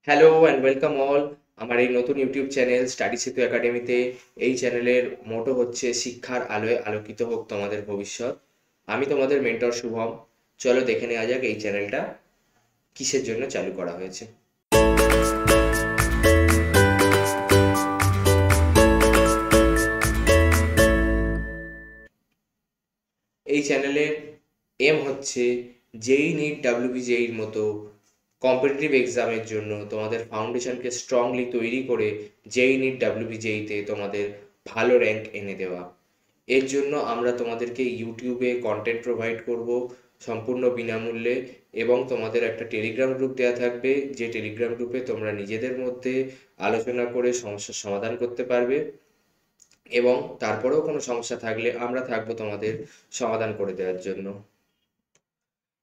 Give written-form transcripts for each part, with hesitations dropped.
Hello and welcome all আমার এই নতুন ইউটিউব চ্যানেল স্টাডি সেতু একাডেমিতে। এই চ্যানেলের মোটো হচ্ছে শিক্ষার আলোয় আলোকিত হোক তোমাদের ভবিষ্যৎ। আমি তোমাদের মেন্টর শুভম। চলো দেখে নেওয়া যাক এই চ্যানেলটা কিসের জন্য চালু করা হয়েছে। এই চ্যানেলের এম হচ্ছে জেই নিট ডাব্লিউবিজেইর মতো কম্পিটিটিভ এক্সামের জন্য তোমাদের ফাউন্ডেশনকে স্ট্রংলি তৈরি করে জেই নিট ডাব্লিউবিজেইতে তোমাদের ভালো র্যাঙ্ক এনে দেওয়া। এর জন্য আমরা তোমাদেরকে ইউটিউবে কন্টেন্ট প্রোভাইড করব সম্পূর্ণ বিনামূল্যে, এবং তোমাদের একটা টেলিগ্রাম গ্রুপ দেওয়া থাকবে, যে টেলিগ্রাম গ্রুপে তোমরা নিজেদের মধ্যে আলোচনা করে সমস্যার সমাধান করতে পারবে, এবং তারপরেও কোনো সমস্যা থাকলে আমরা থাকবো তোমাদের সমাধান করে দেওয়ার জন্য।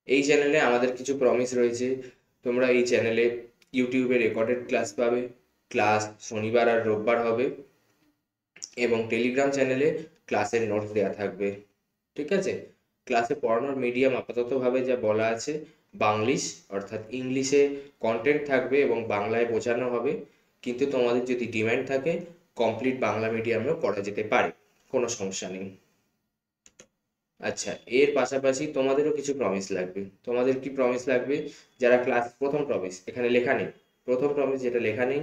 এই চ্যানেলে আমাদের কিছু প্রমিস রয়েছে। তোমরা এই চ্যানেলে ইউটিউবে রেকর্ডেড ক্লাস পাবে। ক্লাস শনিবার আর রোববার হবে, এবং টেলিগ্রাম চ্যানেলে ক্লাসের নোটস দেওয়া থাকবে। ঠিক আছে? ক্লাসে পড়ানোর মিডিয়াম আপাততভাবে যা বলা আছে বাংলিশ, অর্থাৎ ইংলিশে কন্টেন্ট থাকবে এবং বাংলায় বোঝানো হবে, কিন্তু তোমাদের যদি ডিম্যান্ড থাকে কমপ্লিট বাংলা মিডিয়ামেও পড়া যেতে পারে, কোনো সমস্যা নেই। আচ্ছা, এর পাশাপাশি তোমাদেরও কিছু প্রমিস লাগবে। তোমাদের কি প্রমিস লাগবে? যারা ক্লাস প্রথম প্রমিস এখানে লেখা নেই, প্রথম প্রমিস যেটা লেখা নেই,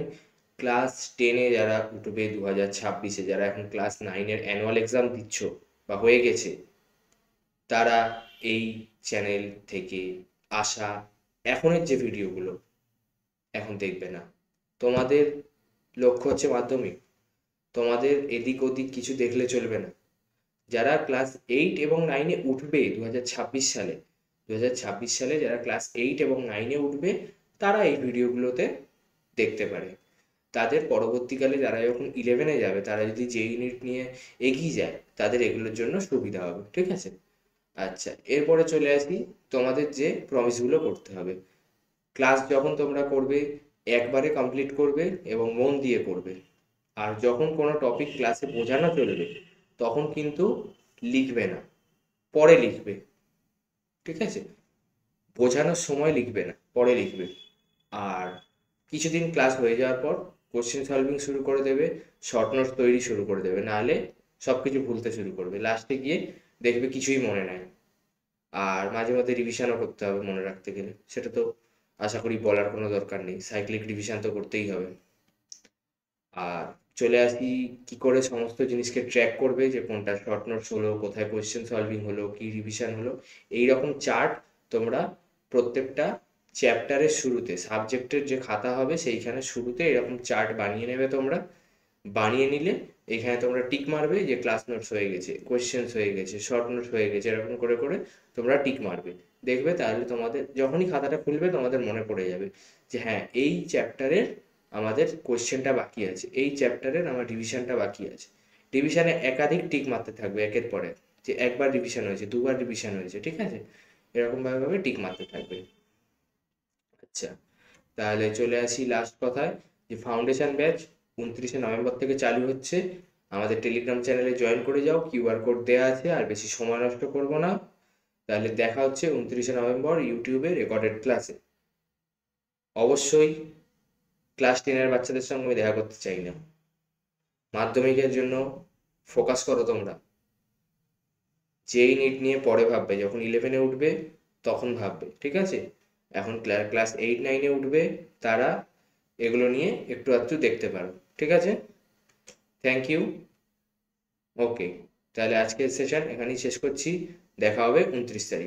ক্লাস টেনে যারা উঠবে 2026-এ, যারা এখন ক্লাস নাইনের অ্যানুয়াল এক্সাম দিচ্ছ বা হয়ে গেছে, তারা এই চ্যানেল থেকে আসা এখনের যে ভিডিওগুলো এখন দেখবে না। তোমাদের লক্ষ্য হচ্ছে মাধ্যমিক, তোমাদের এদিক ওদিক কিছু দেখলে চলবে না। যারা ক্লাস 8 এবং 9-এ উঠবে 2026 সালে, 2026 সালে যারা ক্লাস 8 এবং 9-এ উঠবে, তারা এই ভিডিওগুলোতে দেখতে পারে। তাদের পরবর্তীকালে যারা যখন 11-এ যাবে, তারা যদি জেই নিট নিয়ে এগিয়ে যায়, তাদের এগুলোর জন্য সুবিধা হবে। ঠিক আছে? আচ্ছা, এরপরে চলে আসি তোমাদের যে প্রমিসগুলো করতে হবে। ক্লাস যখন তোমরা করবে একবারে কমপ্লিট করবে এবং মন দিয়ে করবে। আর যখন কোনো টপিক ক্লাসে বোঝানো চলবে তখন কিন্তু লিখবে না, পরে লিখবে। ঠিক আছে? বোঝানোর সময় লিখবে না, পরে লিখবে। আর কিছুদিন ক্লাস হয়ে যাওয়ার পর কোশ্চেন সলভিং শুরু করে দেবে, শর্ট নোটস তৈরি শুরু করে দেবে, নাহলে সব কিছু ভুলতে শুরু করবে, লাস্টে গিয়ে দেখবে কিছুই মনে নাই। আর মাঝে মধ্যে রিভিশনও করতে হবে মনে রাখতে গেলে, সেটা তো আশা করি বলার কোনো দরকার নেই, সাইক্লিক রিভিশন তো করতেই হবে। আর চলে আসি কি করে সমস্ত জিনিসকে ট্র্যাক করবে, যে কোনটা শর্ট নোটস হলো, কোথায় কোয়েশ্চেন সলভিং হলো, কি রিভিশন হলো। এই রকম চার্ট তোমরা প্রত্যেকটা চ্যাপ্টারের শুরুতে, সাবজেক্টের যে খাতা হবে সেইখানে শুরুতে এরকম চার্ট বানিয়ে নেবে তোমরা। বানিয়ে নিলে এখানে তোমরা টিক মারবে যে ক্লাস নোটস হয়ে গেছে, কোয়েশ্চেন্স হয়ে গেছে, শর্ট নোটস হয়ে গেছে, এরকম করে করে তোমরা টিক মারবে। দেখবে তাহলে তোমাদের যখনই খাতাটা খুলবে তোমাদের মনে পড়ে যাবে যে হ্যাঁ, এই চ্যাপ্টারের আমাদের কোয়েশ্চেনটা বাকি আছে, এই চ্যাপ্টারের আমার রিভিশনটা বাকি আছে। রিভিশনে একাধিক টিক মারতে থাকবে একের পরে, যে একবার রিভিশন হয়েছে, দুবার রিভিশন হয়েছে। ঠিক আছে? এরকমভাবে টিক মারতে থাকবে। আচ্ছা, তাহলে চলে আসি লাস্ট কথায়, যে ফাউন্ডেশন ব্যাচ 29শে নভেম্বর থেকে চালু হচ্ছে। আমাদের টেলিগ্রাম চ্যানেলে জয়েন করে যাও, কিউআর কোড দেওয়া আছে। আর বেশি সময় নষ্ট করব না, তাহলে দেখা হচ্ছে 29শে নভেম্বর ইউটিউবে রেকর্ডেড ক্লাসে। অবশ্যই ক্লাস 10-এর বাচ্চাদের সঙ্গে আমি দেখা করতে চাই না। মাধ্যমিকের জন্য ফোকাস করো তোমরা। যেই নিট নিয়ে পরে ভাববে, যখন 11-এ উঠবে তখন ভাববে। ঠিক আছে? এখন ক্লাস 8-9-এ উঠবে, তারা এগুলো নিয়ে একটু আধটু দেখতে পারো। ঠিক আছে? Thank you. ওকে, তাহলে আজকের সেশন এখানেই শেষ করছি। দেখা হবে 29 তারিখ।